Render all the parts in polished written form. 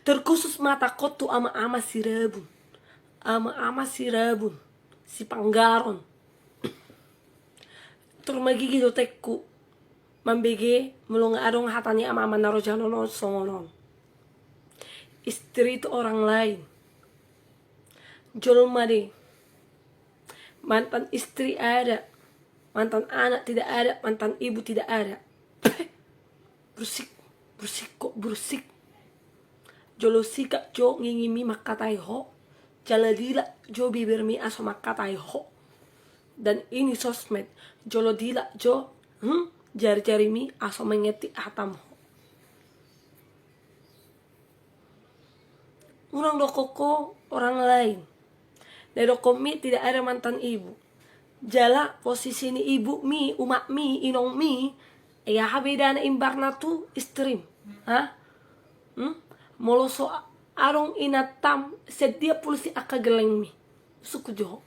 Terkhusus mata kotu ama-ama si rebun. Ama-ama si rebun. Si panggaron. Turmagigi do tekku. Mambege mulung adong hatani ama-ama narojanonon songonon. Istri itu orang lain. Jolma deh. Mantan istri ada. Mantan anak tidak ada. Mantan ibu tidak ada. Bersik. Bersik kok bersik. Jolo sika jo ngingimi makatai ho. Jaladila jo bibirmi aso makatai ho. Dan ini sosmed. Jolo dila jo jari-jari mi aso mengeti hatam ho. Orang dokoko orang lain. Dari doko mi tidak ada mantan ibu. Jala posisi ni ibu mi, umak mi, inong mi. Ya habeda na imbarna tu istrim. Ha? Moloso arong inatam sedia pulsi aka geleng mi. Suku jo.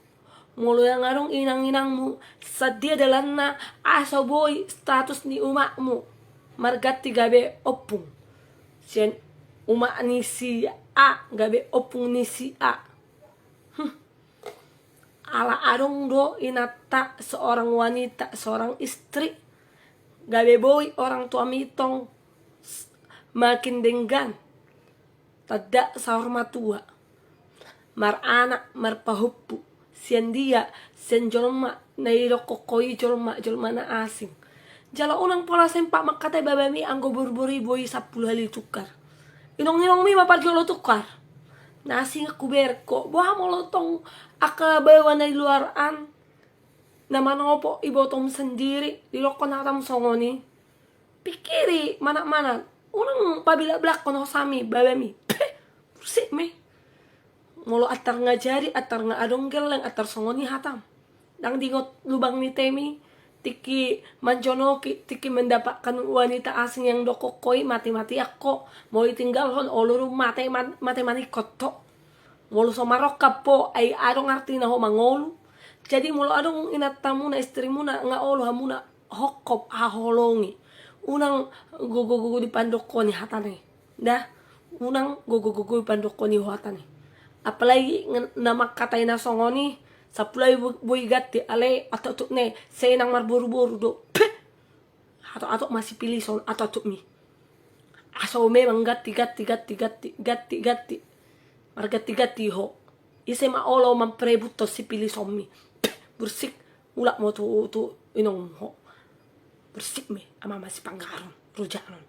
Molo yang arong inang-inangmu sedia dalanna asa boy status ni umakmu. Margati gabe opung. Sien umak ni si A gabe opung ni si A. Ala arong do inata seorang wanita, seorang istri. Gabe boy orang tua mitong makin denggan. Tada sahur matua. Mar anak mar pahuppu. Sian dia, sian jolma nairo kokoi jolma na asing. Jala unang pola sempak makatai babami anggo burburi boy 10 hali tukar. Inong-inong mi mapar jolo tukar. Nasi aku berko, buah molotong aka bawa na luaran. Naman opo ibotong sendiri di lokon hatam songoni. Pikiri mana-mana. Unang pabila blak kono sami babami. Pusik me. Molo atar ngajari, atar nga adong geleng, atar songoni hatam. Dang dingot lubang ni temi. Tiki manjonoki, tiki mendapatkan wanita asing yang dokokoi mati-mati ako. Mau tinggal hon oluru mate manikot to. Molo somarok po ay adong arti na ho mangolu. Jadi molo adong inatamu na istrimu na nga olo hamuna hokop haholongi. Unang gugu di pandokoni hatane. Dah, unang gugu di pandokoni hatane. Apalagi nama katay na songoni, sapulay boy gati ale ato ne senang marburu-buru do. Ato masih pilih son ato mi. Aso memang gati. Margati ho. Ise ma olo mamprebuto si pilih sommi. Bersik ulak mo tu inong ho. Bersik me ama masih panggaron rujanon.